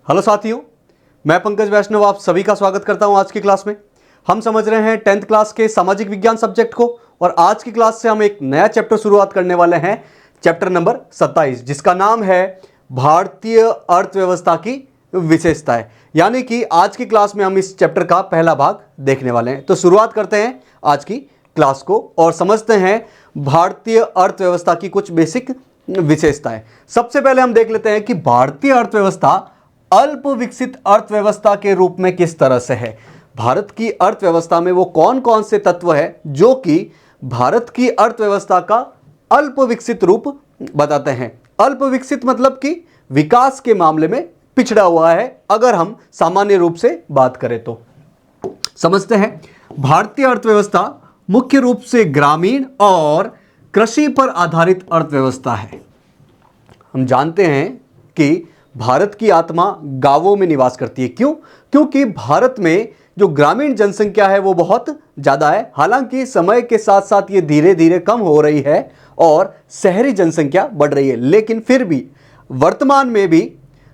Hello साथियों, मैं पंकज वैष्णव आप सभी का स्वागत करता हूं। आज की क्लास में हम समझ रहे हैं 10th क्लास के सामाजिक विज्ञान सब्जेक्ट को और आज की क्लास से हम एक नया चैप्टर शुरुआत करने वाले हैं, चैप्टर नंबर 27, जिसका नाम है भारतीय अर्थव्यवस्था की विशेषताएं। यानी कि आज की क्लास में हम इस चैप्टर का पहला भाग देखने वाले हैं। तो शुरुआत करते हैं आज की क्लास को और समझते हैं भारतीय अर्थव्यवस्था की कुछ बेसिक विशेषताएं। सबसे पहले हम देख लेते हैं कि भारतीय अर्थव्यवस्था अल्प विकसित अर्थव्यवस्था के रूप में किस तरह से है। भारत की अर्थव्यवस्था में वो कौन कौन से तत्व है जो कि भारत की अर्थव्यवस्था का अल्प विकसित रूप बताते हैं। अल्प विकसित मतलब कि विकास के मामले में पिछड़ा हुआ है। अगर हम सामान्य रूप से बात करें तो समझते हैं भारतीय अर्थव्यवस्था मुख्य रूप से ग्रामीण और कृषि पर आधारित अर्थव्यवस्था है। हम जानते हैं कि भारत की आत्मा गांवों में निवास करती है। क्यों? क्योंकि भारत में जो ग्रामीण जनसंख्या है वो बहुत ज़्यादा है। हालांकि समय के साथ साथ ये धीरे धीरे कम हो रही है और शहरी जनसंख्या बढ़ रही है, लेकिन फिर भी वर्तमान में भी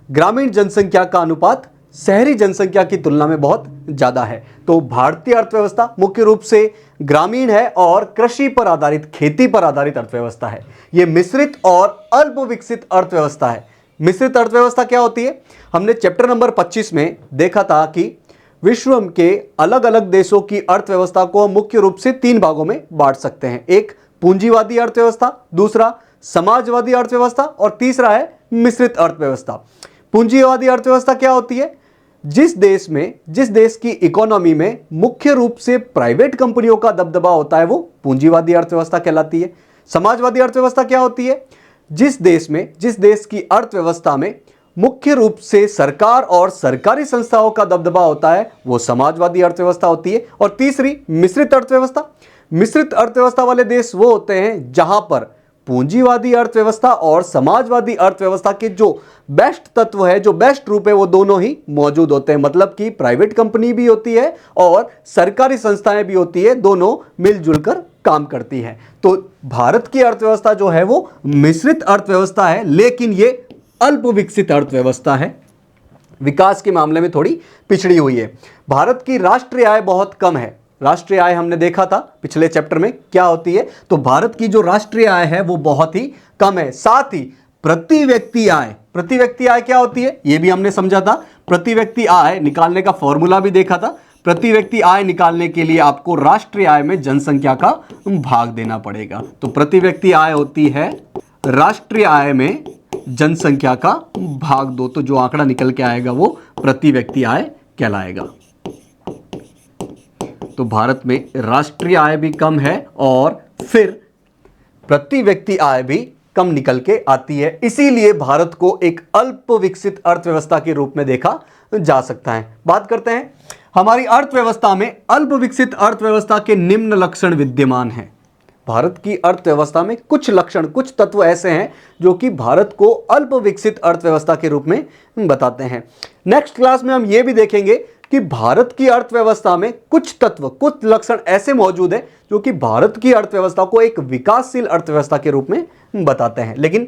ग्रामीण जनसंख्या का अनुपात शहरी जनसंख्या की तुलना में बहुत ज़्यादा है। तो भारतीय अर्थव्यवस्था मुख्य रूप से ग्रामीण है और कृषि पर आधारित, खेती पर आधारित अर्थव्यवस्था है। ये मिश्रित और अल्प विकसित अर्थव्यवस्था है। मिश्रित अर्थव्यवस्था क्या होती है? हमने चैप्टर नंबर 25 में देखा था कि विश्व के अलग अलग देशों की अर्थव्यवस्था को हम मुख्य रूप से 3 भागों में बांट सकते हैं। एक पूंजीवादी अर्थव्यवस्था, दूसरा समाजवादी अर्थव्यवस्था और तीसरा है मिश्रित अर्थव्यवस्था। पूंजीवादी अर्थव्यवस्था क्या होती है? जिस देश की इकोनॉमी में मुख्य रूप से प्राइवेट कंपनियों का दबदबा होता है वो पूंजीवादी अर्थव्यवस्था कहलाती है। समाजवादी अर्थव्यवस्था क्या होती है? जिस देश की अर्थव्यवस्था में मुख्य रूप से सरकार और सरकारी संस्थाओं का दबदबा होता है वो समाजवादी अर्थव्यवस्था होती है। और तीसरी मिश्रित अर्थव्यवस्था। मिश्रित अर्थव्यवस्था वाले देश वो होते हैं जहां पर पूंजीवादी अर्थव्यवस्था और समाजवादी अर्थव्यवस्था के जो बेस्ट तत्व है, जो बेस्ट रूप है, वो दोनों ही मौजूद होते हैं। मतलब कि प्राइवेट कंपनी भी होती है और सरकारी संस्थाएं भी होती है, दोनों मिलजुल कर काम करती है। तो भारत की अर्थव्यवस्था जो है वो मिश्रित अर्थव्यवस्था है, लेकिन ये अल्प विकसित अर्थव्यवस्था है। विकास के मामले में थोड़ी पिछड़ी हुई है। भारत की राष्ट्रीय आय बहुत कम है। राष्ट्रीय आय हमने देखा था पिछले चैप्टर में क्या होती है। तो भारत की जो राष्ट्रीय आय है वो बहुत ही कम है। साथ ही प्रति व्यक्ति आय क्या होती है ये भी हमने समझा था। प्रति व्यक्ति आय निकालने का फॉर्मूला भी देखा था। प्रति व्यक्ति आय निकालने के लिए आपको राष्ट्रीय आय में जनसंख्या का भाग देना पड़ेगा। तो प्रति व्यक्ति आय होती है राष्ट्रीय आय में जनसंख्या का भाग 2। तो जो आंकड़ा निकल के आएगा वो प्रति व्यक्ति आय कहलाएगा। तो भारत में राष्ट्रीय आय भी कम है और फिर प्रति व्यक्ति आय भी कम निकल के आती है। इसीलिए भारत को एक अल्प विकसित अर्थव्यवस्था के रूप में देखा जा सकता है। बात करते हैं हमारी अर्थव्यवस्था में अल्प विकसित अर्थव्यवस्था के निम्न लक्षण विद्यमान हैं। भारत की अर्थव्यवस्था में कुछ लक्षण, कुछ तत्व ऐसे हैं जो कि भारत को अल्प विकसित अर्थव्यवस्था के रूप में बताते हैं। नेक्स्ट क्लास में हम ये भी देखेंगे कि भारत की अर्थव्यवस्था में कुछ तत्व, कुछ लक्षण ऐसे मौजूद हैं जो कि भारत की अर्थव्यवस्था को एक विकासशील अर्थव्यवस्था के रूप में बताते हैं। लेकिन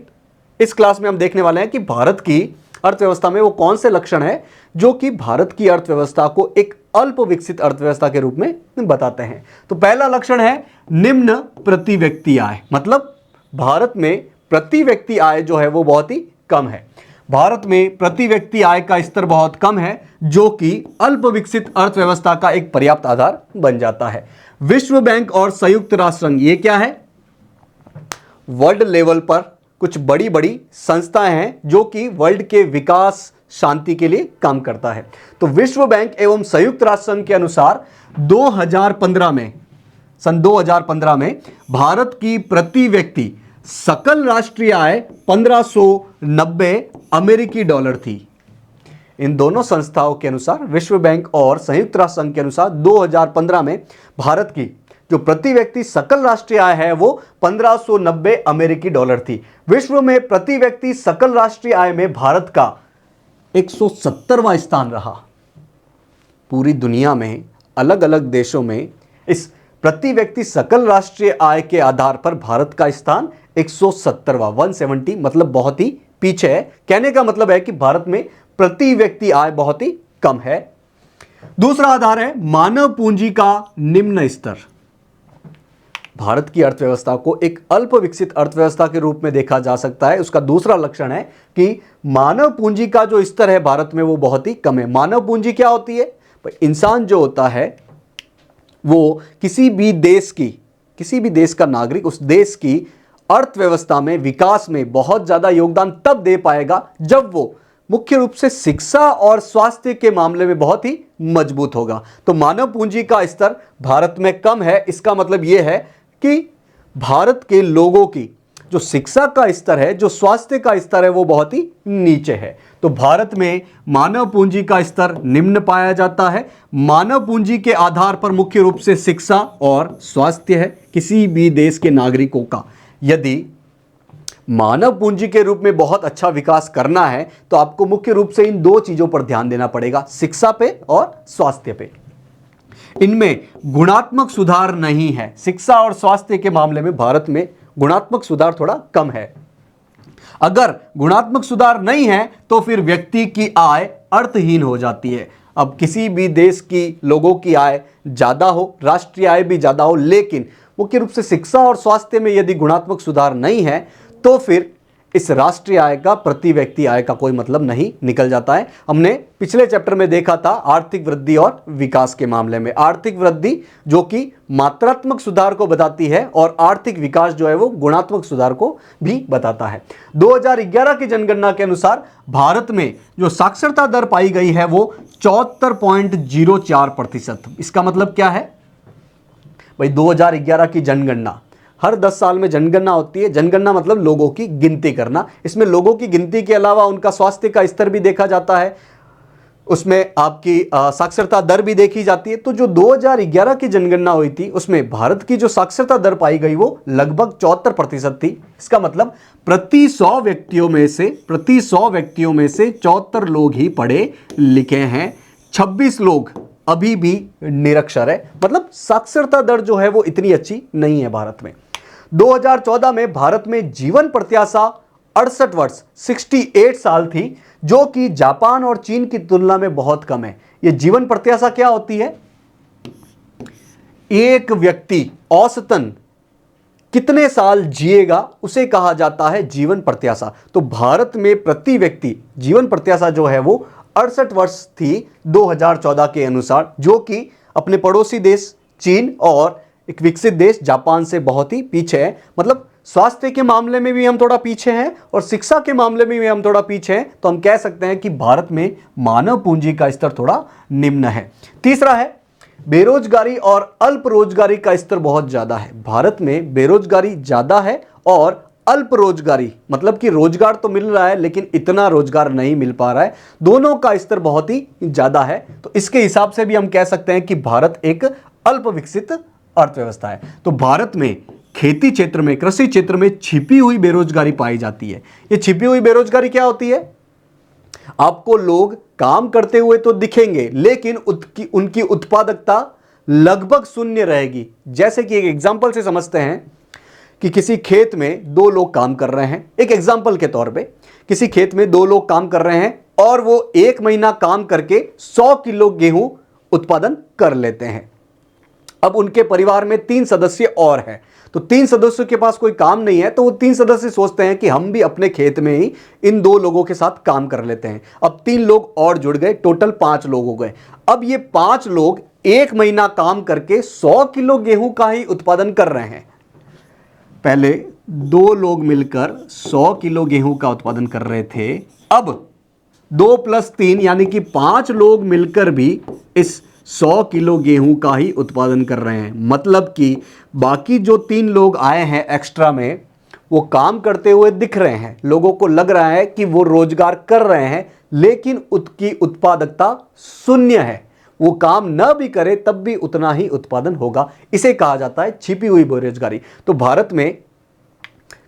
इस क्लास में हम देखने वाले हैं कि भारत की अर्थव्यवस्था में वो कौन से लक्षण है जो कि भारत की अर्थव्यवस्था को एक अल्प विकसित अर्थव्यवस्था के रूप में बताते हैं। तो पहला लक्षण है निम्न प्रति व्यक्ति आय। मतलब भारत में प्रति व्यक्ति आय जो है वो बहुत ही कम है। भारत में प्रति व्यक्ति आय का स्तर बहुत कम है जो कि अल्प विकसित अर्थव्यवस्था का एक पर्याप्त आधार बन जाता है। विश्व बैंक और संयुक्त राष्ट्र संघ ये क्या है? वर्ल्ड लेवल पर कुछ बड़ी बड़ी संस्थाएं हैं जो कि वर्ल्ड के विकास, शांति के लिए काम करता है। तो विश्व बैंक एवं संयुक्त राष्ट्र संघ के अनुसार 2015 में भारत की प्रति व्यक्ति सकल राष्ट्रीय आय 1590 अमेरिकी डॉलर थी। इन दोनों संस्थाओं के अनुसार, विश्व बैंक और संयुक्त राष्ट्र संघ के अनुसार 2015 में भारत की जो प्रति व्यक्ति सकल राष्ट्रीय आय है वो 1590 अमेरिकी डॉलर थी। विश्व में प्रति व्यक्ति सकल राष्ट्रीय आय में भारत का 170वां स्थान रहा। पूरी दुनिया में अलग अलग देशों में इस प्रति व्यक्ति सकल राष्ट्रीय आय के आधार पर भारत का स्थान 170वां, 170, मतलब बहुत ही पीछे है। कहने का मतलब है कि भारत में प्रति व्यक्ति आय बहुत ही कम है। दूसरा आधार है मानव पूंजी का निम्न स्तर। भारत की अर्थव्यवस्था को एक अल्प विकसित अर्थव्यवस्था के रूप में देखा जा सकता है। उसका दूसरा लक्षण है कि मानव पूंजी का जो स्तर है भारत में वो बहुत ही कम है। मानव पूंजी क्या होती है? इंसान जो होता है वो किसी भी देश का नागरिक उस देश की अर्थव्यवस्था में, विकास में बहुत ज्यादा योगदान तब दे पाएगा जब वो मुख्य रूप से शिक्षा और स्वास्थ्य के मामले में बहुत ही मजबूत होगा। तो मानव पूंजी का स्तर भारत में कम है। इसका मतलब यह है कि भारत के लोगों की जो शिक्षा का स्तर है, जो स्वास्थ्य का स्तर है, वो बहुत ही नीचे है। तो भारत में मानव पूंजी का स्तर निम्न पाया जाता है। मानव पूंजी के आधार पर मुख्य रूप से शिक्षा और स्वास्थ्य है किसी भी देश के नागरिकों का। यदि मानव पूंजी के रूप में बहुत अच्छा विकास करना है तो आपको मुख्य रूप से इन दो चीजों पर ध्यान देना पड़ेगा, शिक्षा पे और स्वास्थ्य पे। इनमें गुणात्मक सुधार नहीं है। शिक्षा और स्वास्थ्य के मामले में भारत में गुणात्मक सुधार थोड़ा कम है। अगर गुणात्मक सुधार नहीं है तो फिर व्यक्ति की आय अर्थहीन हो जाती है। अब किसी भी देश की लोगों की आय ज्यादा हो, राष्ट्रीय आय भी ज्यादा हो, लेकिन मुख्य रूप से शिक्षा और स्वास्थ्य में यदि गुणात्मक सुधार नहीं है तो फिर इस राष्ट्रीय आय का, प्रति व्यक्ति आय का कोई मतलब नहीं, निकल जाता है। हमने पिछले चैप्टर में देखा था आर्थिक वृद्धि और विकास के मामले में। आर्थिक वृद्धि जो कि मात्रात्मक सुधार को बताती है और आर्थिक विकास जो है वो गुणात्मक सुधार को भी बताता है। 2011 की जनगणना के अनुसार भारत में जो साक्षरता दर पाई गई है वो 74.04%। इसका मतलब क्या है भाई? 2011 की जनगणना, हर 10 साल में जनगणना होती है। जनगणना मतलब लोगों की गिनती करना। इसमें लोगों की गिनती के अलावा उनका स्वास्थ्य का स्तर भी देखा जाता है, उसमें आपकी साक्षरता दर भी देखी जाती है। तो जो 2011 की जनगणना हुई थी उसमें भारत की जो साक्षरता दर पाई गई वो लगभग 74% थी। इसका मतलब प्रति 100 व्यक्तियों में से 74 लोग ही पढ़े लिखे हैं, 26 लोग अभी भी निरक्षर है। मतलब साक्षरता दर जो है वो इतनी अच्छी नहीं है भारत में। 2014 में भारत में जीवन प्रत्याशा 68 वर्ष 68 साल थी, जो कि जापान और चीन की तुलना में बहुत कम है। यह जीवन प्रत्याशा क्या होती है? एक व्यक्ति औसतन कितने साल जिएगा उसे कहा जाता है जीवन प्रत्याशा। तो भारत में प्रति व्यक्ति जीवन प्रत्याशा जो है वो 68 वर्ष थी 2014 के अनुसार, जो कि अपने पड़ोसी देश चीन और एक विकसित देश जापान से बहुत ही पीछे है। मतलब स्वास्थ्य के मामले में भी हम थोड़ा पीछे हैं और शिक्षा के मामले में भी हम थोड़ा पीछे हैं। तो हम कह सकते हैं कि भारत में मानव पूंजी का स्तर थोड़ा निम्न है। तीसरा है बेरोजगारी और अल्प रोजगारी का स्तर बहुत ज्यादा है। भारत में बेरोजगारी ज्यादा है और अल्प रोजगारी मतलब कि रोजगार तो मिल रहा है लेकिन इतना रोजगार नहीं मिल पा रहा है, दोनों का स्तर बहुत ही ज्यादा है। तो इसके हिसाब से भी हम कह सकते हैं कि भारत एक अल्प विकसित अर्थव्यवस्था है। तो भारत में खेती क्षेत्र में, कृषि क्षेत्र में छिपी हुई बेरोजगारी पाई जाती है। ये छिपी हुई बेरोजगारी क्या होती है? आपको लोग काम करते हुए तो दिखेंगे लेकिन उनकी उत्पादकता लगभग शून्य रहेगी। जैसे कि एक एग्जांपल से समझते हैं कि किसी खेत में 2 लोग काम कर रहे हैं। एक एग्जांपल के तौर पे किसी खेत में 2 लोग काम कर रहे हैं और वो 1 महीना काम करके 100 किलो गेहूं उत्पादन कर लेते हैं। अब उनके परिवार में 3 सदस्य और हैं, तो 3 सदस्यों के पास कोई काम नहीं है, तो वो 3 सदस्य सोचते हैं कि हम भी अपने खेत में ही इन 2 लोगों के साथ काम कर लेते हैं। अब 3 लोग और जुड़ गए, टोटल 5 लोग हो गए। अब ये 5 लोग 1 महीना काम करके 100 किलो गेहूं का ही उत्पादन कर रहे हैं। पहले 2 लोग मिलकर 100 किलो गेहूं का उत्पादन कर रहे थे, अब 2 + 3 यानी कि 5 लोग मिलकर भी इस 100 किलो गेहूं का ही उत्पादन कर रहे हैं। मतलब कि बाकी जो 3 लोग आए हैं एक्स्ट्रा में, वो काम करते हुए दिख रहे हैं, लोगों को लग रहा है कि वो रोजगार कर रहे हैं, लेकिन उसकी उत्पादकता शून्य है। वो काम न भी करे तब भी उतना ही उत्पादन होगा। इसे कहा जाता है छिपी हुई बेरोजगारी। तो भारत में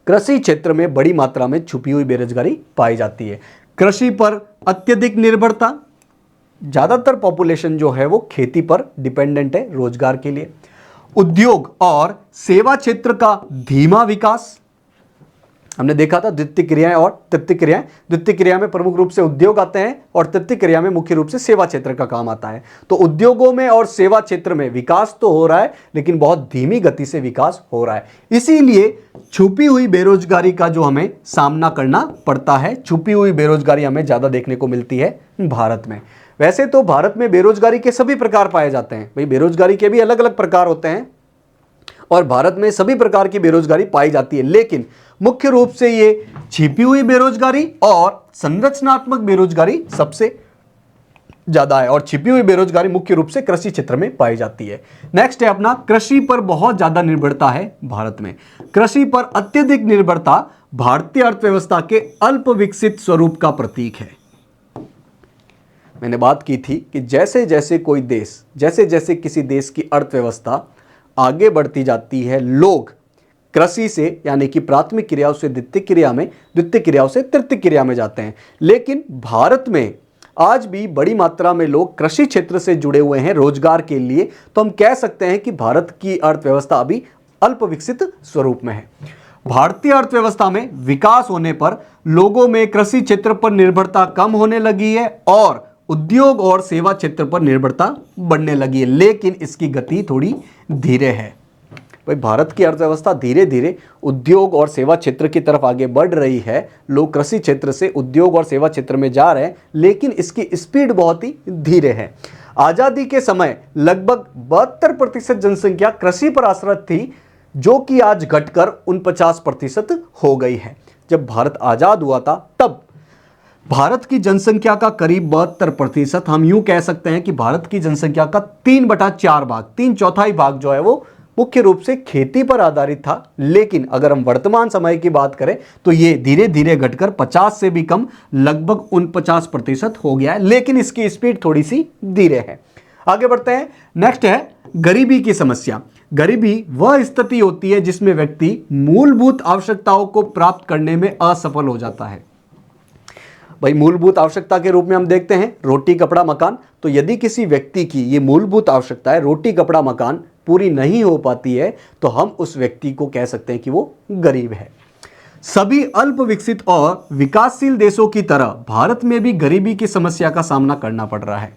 कृषि क्षेत्र में बड़ी मात्रा में छुपी हुई बेरोजगारी पाई जाती है। कृषि पर अत्यधिक निर्भरता, ज्यादातर पॉपुलेशन जो है वो खेती पर डिपेंडेंट है रोजगार के लिए। उद्योग और सेवा क्षेत्र का धीमा विकास, हमने देखा था द्वितीय क्रियाएं और तृतीय क्रियाएं। द्वितीय क्रिया में प्रमुख रूप से उद्योग आते हैं और तृतीय क्रिया में मुख्य रूप से सेवा क्षेत्र का काम आता है। तो उद्योगों में और सेवा क्षेत्र में विकास तो हो रहा है, लेकिन बहुत धीमी गति से विकास हो रहा है। इसीलिए छुपी हुई बेरोजगारी का जो हमें सामना करना पड़ता है, छुपी हुई बेरोजगारी हमें ज्यादा देखने को मिलती है भारत में। वैसे तो भारत में बेरोजगारी के सभी प्रकार पाए जाते हैं, भाई बेरोजगारी के भी अलग अलग प्रकार होते हैं और भारत में सभी प्रकार की बेरोजगारी पाई जाती है, लेकिन मुख्य रूप से ये छिपी हुई बेरोजगारी और संरचनात्मक बेरोजगारी सबसे ज्यादा है, और छिपी हुई बेरोजगारी मुख्य रूप से कृषि क्षेत्र में पाई जाती है। नेक्स्ट है अपना, कृषि पर बहुत ज्यादा निर्भरता है भारत में। कृषि पर अत्यधिक निर्भरता भारतीय अर्थव्यवस्था के अल्प विकसित स्वरूप का प्रतीक है। मैंने बात की थी कि जैसे जैसे कोई देश, जैसे जैसे किसी देश की अर्थव्यवस्था आगे बढ़ती जाती है, लोग कृषि से यानी कि प्राथमिक क्रियाओं से द्वितीय क्रिया में, द्वितीय क्रियाओं से तृतीय क्रिया में जाते हैं। लेकिन भारत में आज भी बड़ी मात्रा में लोग कृषि क्षेत्र से जुड़े हुए हैं रोजगार के लिए। तो हम कह सकते हैं कि भारत की अर्थव्यवस्था अभी अल्प विकसित स्वरूप में है। भारतीय अर्थव्यवस्था में विकास होने पर लोगों में कृषि क्षेत्र पर निर्भरता कम होने लगी है और उद्योग और सेवा क्षेत्र पर निर्भरता बढ़ने लगी है, लेकिन इसकी गति थोड़ी धीरे है। भाई भारत की अर्थव्यवस्था धीरे धीरे उद्योग और सेवा क्षेत्र की तरफ आगे बढ़ रही है। लोग कृषि क्षेत्र से उद्योग और सेवा क्षेत्र में जा रहे हैं, लेकिन इसकी स्पीड बहुत ही धीरे है। आजादी के समय लगभग 72% जनसंख्या कृषि पर आश्रित थी, जो कि आज घटकर 49% हो गई है। जब भारत आजाद हुआ था तब भारत की जनसंख्या का करीब 72%, हम यूं कह सकते हैं कि भारत की जनसंख्या का 3/4 भाग, 3/4 भाग जो है वो मुख्य रूप से खेती पर आधारित था। लेकिन अगर हम वर्तमान समय की बात करें तो ये धीरे धीरे घटकर 50 से भी कम लगभग 49% हो गया है, लेकिन इसकी स्पीड थोड़ी सी धीरे है। आगे बढ़ते हैं। नेक्स्ट है गरीबी की समस्या। गरीबी वह स्थिति होती है जिसमें व्यक्ति मूलभूत आवश्यकताओं को प्राप्त करने में असफल हो जाता है। भाई मूलभूत आवश्यकता के रूप में हम देखते हैं रोटी कपड़ा मकान। तो यदि किसी व्यक्ति की ये मूलभूत आवश्यकता है रोटी कपड़ा मकान पूरी नहीं हो पाती है, तो हम उस व्यक्ति को कह सकते हैं कि वो गरीब है। सभी अल्प विकसित और विकासशील देशों की तरह भारत में भी गरीबी की समस्या का सामना करना पड़ रहा है।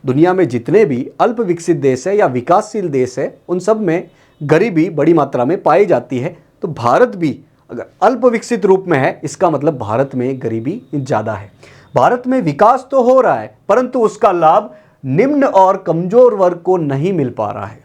दुनिया में जितने भी अल्प विकसित देश है या विकासशील देश है, उन सब में गरीबी बड़ी मात्रा में पाई जाती है। तो भारत भी अगर अल्प विकसित रूप में है, इसका मतलब भारत में गरीबी ज्यादा है। भारत में विकास तो हो रहा है, परंतु उसका लाभ निम्न और कमजोर वर्ग को नहीं मिल पा रहा है।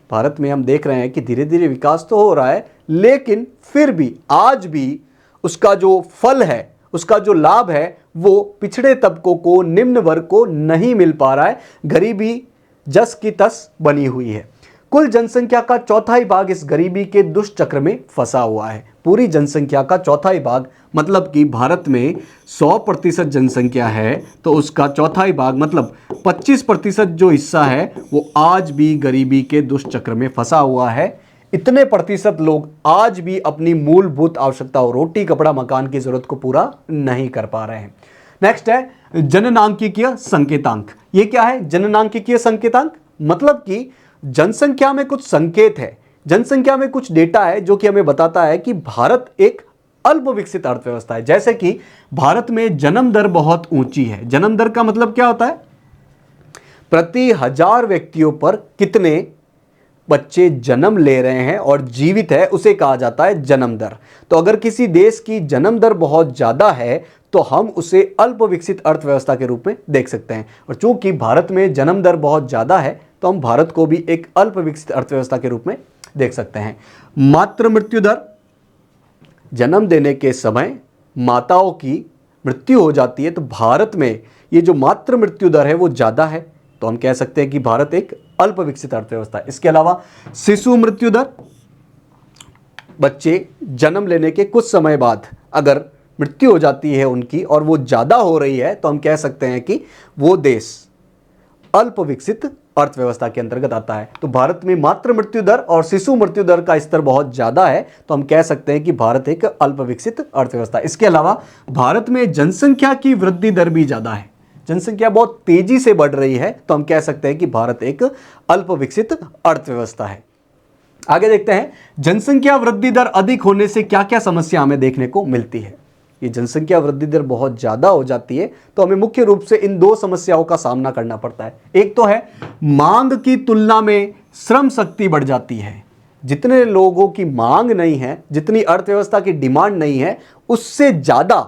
भारत में हम देख रहे हैं कि धीरे धीरे विकास तो हो रहा है, लेकिन फिर भी आज भी उसका जो फल है, उसका जो लाभ है, वो पिछड़े तबकों को, निम्न वर्ग को नहीं मिल पा रहा है। गरीबी जस की तस बनी हुई है। कुल जनसंख्या का 1/4 भाग इस गरीबी के दुष्चक्र में फंसा हुआ है। पूरी जनसंख्या का 1/4 भाग, मतलब कि भारत में 100% जनसंख्या है तो उसका 1/4 भाग मतलब 25% जो हिस्सा है वो आज भी गरीबी के दुष्चक्र में फंसा हुआ है। इतने प्रतिशत लोग आज भी अपनी मूलभूत आवश्यकताओं रोटी कपड़ा मकान की जरूरत को पूरा नहीं कर पा रहे हैं। नेक्स्ट है जननांकिकीय संकेतांक। ये क्या है जननांकिकीय संकेतांक? मतलब कि जनसंख्या में कुछ संकेत है, जनसंख्या में कुछ डेटा है जो कि हमें बताता है कि भारत एक अल्प विकसित अर्थव्यवस्था है। जैसे कि भारत में जन्म दर बहुत ऊंची है। जन्म दर का मतलब क्या होता है? प्रति 1000 व्यक्तियों पर कितने बच्चे जन्म ले रहे हैं और जीवित है, उसे कहा जाता है जन्म दर। तो अगर किसी देश की जन्म दर बहुत ज्यादा है तो हम उसे अल्प विकसित अर्थव्यवस्था के रूप में देख सकते हैं। और चूंकि भारत में जन्म दर बहुत ज्यादा है तो हम भारत को भी एक अल्प विकसित अर्थव्यवस्था के रूप में देख सकते हैं। मातृ मृत्यु दर, जन्म देने के समय माताओं की मृत्यु हो जाती है, तो भारत में ये जो मातृ मृत्यु दर है वो ज्यादा है, तो हम कह सकते हैं कि भारत एक अल्प विकसित अर्थव्यवस्था है। इसके अलावा शिशु मृत्यु दर, बच्चे जन्म लेने के कुछ समय बाद अगर मृत्यु हो जाती है उनकी और वो ज्यादा हो रही है, तो हम कह सकते हैं कि वो देश अल्प विकसित अर्थव्यवस्था के अंतर्गत आता है। तो भारत में मातृ मृत्यु दर और शिशु मृत्यु दर का स्तर बहुत ज्यादा है, तो हम कह सकते हैं कि भारत एक अल्प विकसित अर्थव्यवस्था है। इसके अलावा भारत में जनसंख्या की वृद्धि दर भी ज्यादा है, जनसंख्या बहुत तेजी से बढ़ रही है, तो हम कह सकते हैं कि भारत एक अल्प विकसित अर्थव्यवस्था है। आगे देखते हैं, जनसंख्या वृद्धि दर अधिक होने से क्या क्या समस्या हमें देखने को मिलती है। ये जनसंख्या वृद्धि दर बहुत ज्यादा हो जाती है तो हमें मुख्य रूप से इन दो समस्याओं का सामना करना पड़ता है। एक तो है मांग की तुलना में श्रम शक्ति बढ़ जाती है। जितने लोगों की मांग नहीं है, जितनी अर्थव्यवस्था की डिमांड नहीं है, उससे ज्यादा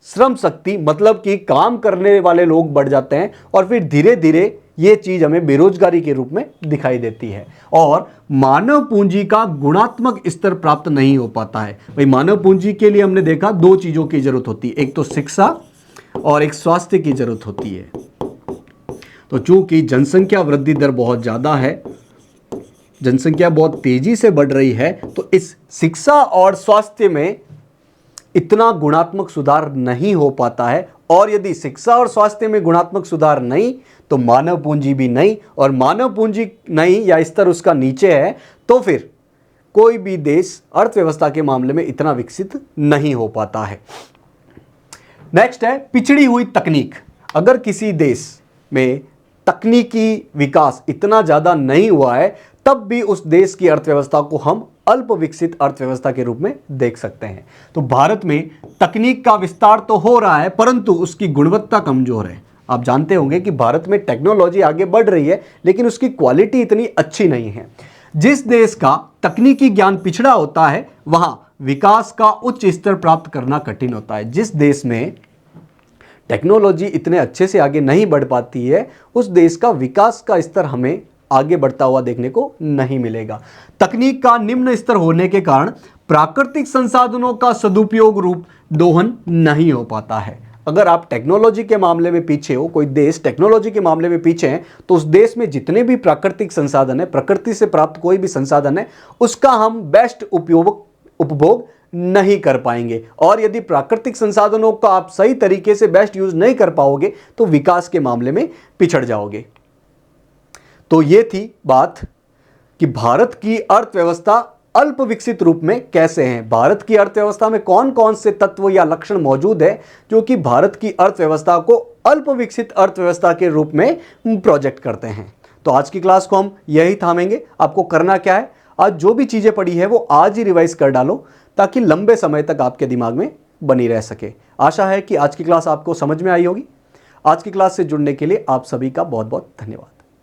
श्रम शक्ति मतलब कि काम करने वाले लोग बढ़ जाते हैं और फिर धीरे धीरे ये चीज हमें बेरोजगारी के रूप में दिखाई देती है और मानव पूंजी का गुणात्मक स्तर प्राप्त नहीं हो पाता है। भाई मानव पूंजी के लिए हमने देखा दो चीजों की जरूरत होती है, एक तो शिक्षा और एक स्वास्थ्य की जरूरत होती है। तो चूंकि जनसंख्या वृद्धि दर बहुत ज्यादा है, जनसंख्या बहुत तेजी से बढ़ रही है, तो इस शिक्षा और स्वास्थ्य में इतना गुणात्मक सुधार नहीं हो पाता है और यदि शिक्षा और स्वास्थ्य में गुणात्मक सुधार नहीं तो मानव पूंजी भी नहीं, और मानव पूंजी नहीं या स्तर उसका नीचे है तो फिर कोई भी देश अर्थव्यवस्था के मामले में इतना विकसित नहीं हो पाता है। नेक्स्ट है पिछड़ी हुई तकनीक। अगर किसी देश में तकनीकी विकास इतना ज्यादा नहीं हुआ है तब भी उस देश की अर्थव्यवस्था को हम अल्प विकसित अर्थव्यवस्था के रूप में देख सकते हैं। तो भारत में तकनीक का विस्तार तो हो रहा है परंतु उसकी गुणवत्ता कमजोर है। आप जानते होंगे कि भारत में टेक्नोलॉजी आगे बढ़ रही है लेकिन उसकी क्वालिटी इतनी अच्छी नहीं है। जिस देश का तकनीकी ज्ञान पिछड़ा होता है वहां विकास का उच्च स्तर प्राप्त करना कठिन होता है। जिस देश में टेक्नोलॉजी इतने अच्छे से आगे नहीं बढ़ पाती है उस देश का विकास का स्तर हमें आगे बढ़ता हुआ देखने को नहीं मिलेगा। तकनीक का निम्न स्तर होने के कारण प्राकृतिक संसाधनों का सदुपयोग रूप दोहन नहीं हो पाता है। अगर आप टेक्नोलॉजी के मामले में पीछे हो, कोई देश टेक्नोलॉजी के मामले में पीछे है, तो उस देश में जितने भी प्राकृतिक संसाधन है, प्रकृति से प्राप्त कोई भी संसाधन है, उसका हम बेस्ट उपभोग नहीं कर पाएंगे। और यदि प्राकृतिक संसाधनों का आप सही तरीके से बेस्ट यूज नहीं कर पाओगे तो विकास के मामले में पिछड़ जाओगे। तो ये थी बात कि भारत की अर्थव्यवस्था अल्प विकसित रूप में कैसे हैं। भारत की अर्थव्यवस्था में कौन कौन से तत्व या लक्षण मौजूद है जो कि भारत की अर्थव्यवस्था को अल्प विकसित अर्थव्यवस्था के रूप में प्रोजेक्ट करते हैं। तो आज की क्लास को हम यही थामेंगे। आपको करना क्या है, आज जो भी चीजें पढ़ी है वो आज ही रिवाइज कर डालो ताकि लंबे समय तक आपके दिमाग में बनी रह सके। आशा है कि आज की क्लास आपको समझ में आई होगी। आज की क्लास से जुड़ने के लिए आप सभी का बहुत बहुत धन्यवाद।